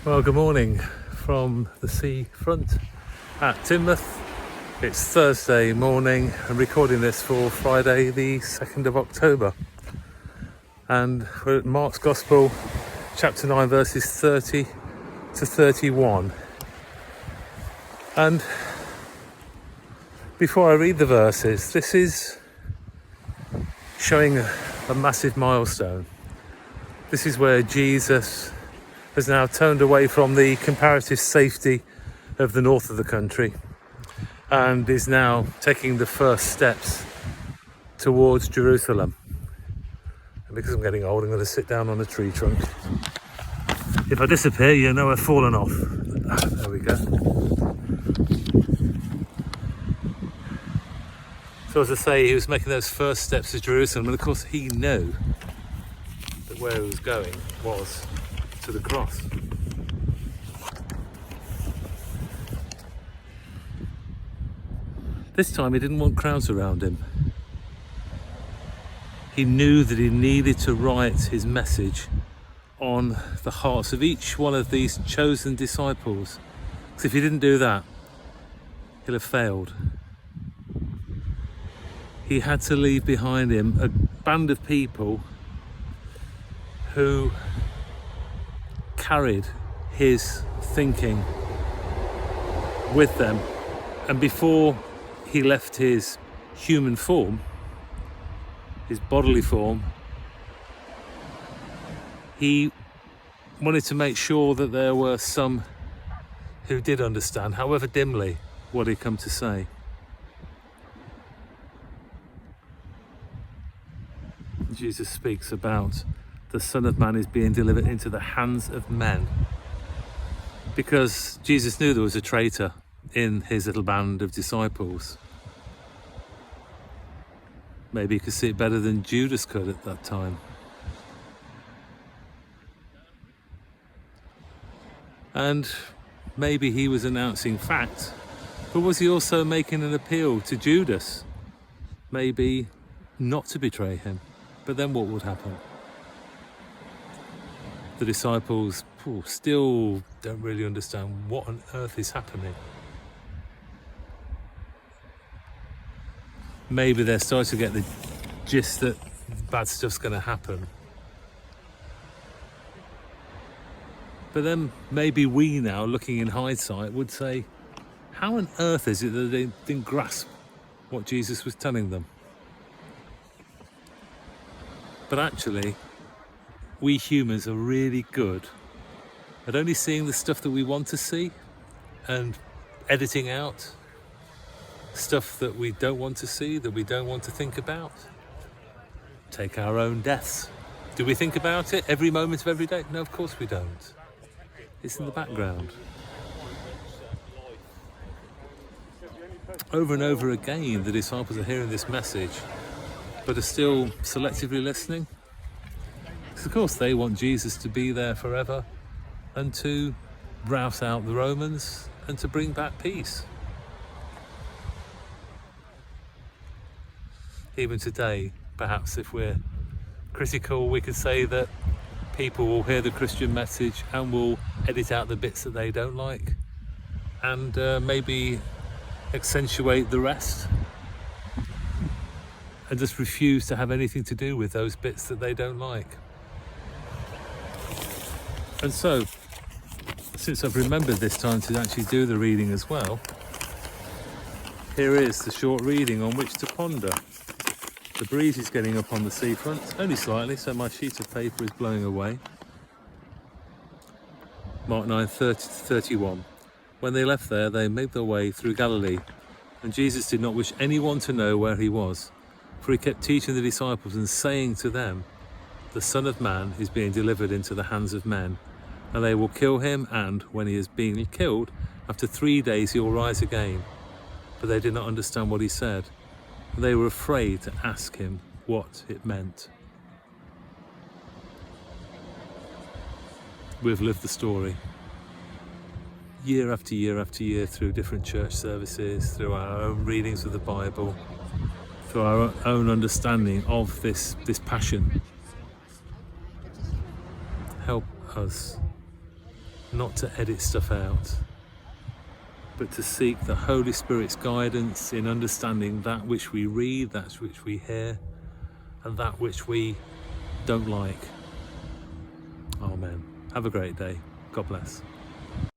Well, good morning from the seafront at Teignmouth. It's Thursday morning. I'm recording this for Friday the 2nd of October. And we're at Mark's Gospel, chapter 9, verses 30 to 31. And before I read the verses, this is showing a massive milestone. This is where Jesus has now turned away from the comparative safety of the north of the country and is now taking the first steps towards Jerusalem. And because I'm getting old, I'm going to sit down on a tree trunk. If I disappear, you know I've fallen off. There we go. So as I say, he was making those first steps to Jerusalem, and of course he knew that where he was going was to the cross. This time he didn't want crowds around him. He knew that he needed to write his message on the hearts of each one of these chosen disciples. Because if he didn't do that, he'll have failed. He had to leave behind him a band of people who carried his thinking with them. And before he left his human form, his bodily form, he wanted to make sure that there were some who did understand, however dimly, what he'd come to say. Jesus speaks about the Son of Man is being delivered into the hands of men, because Jesus knew there was a traitor in his little band of disciples. Maybe he could see it better than Judas could at that time. And maybe he was announcing fact, but was he also making an appeal to Judas? Maybe not to betray him. But then what would happen? The disciples still don't really understand what on earth is happening. Maybe they're starting to get the gist that bad stuff's going to happen. But then maybe we now, looking in hindsight, would say, how on earth is it that they didn't grasp what Jesus was telling them? But actually, we humans are really good at only seeing the stuff that we want to see and editing out stuff that we don't want to see, that we don't want to think about. Take our own deaths. Do we think about it every moment of every day? No, of course we don't. It's in the background. Over and over again, the disciples are hearing this message, but are still selectively listening. Because of course they want Jesus to be there forever and to rout out the Romans and to bring back peace. Even today, perhaps if we're critical, we could say that people will hear the Christian message and will edit out the bits that they don't like and maybe accentuate the rest and just refuse to have anything to do with those bits that they don't like. And so, since I've remembered this time to actually do the reading as well, here is the short reading on which to ponder. The breeze is getting up on the seafront, only slightly, so my sheet of paper is blowing away. Mark 9, 30 to 31. When they left there, they made their way through Galilee, and Jesus did not wish anyone to know where he was, for he kept teaching the disciples and saying to them, the Son of Man is being delivered into the hands of men, and they will kill him, and when he has been killed, after 3 days he will rise again. But they did not understand what he said. They were afraid to ask him what it meant. We've lived the story. Year after year after year, through different church services, through our own readings of the Bible, through our own understanding of this passion. Help us not to edit stuff out, but to seek the Holy Spirit's guidance in understanding that which we read, that which we hear, and that which we don't like. Amen. Have a great day. God bless.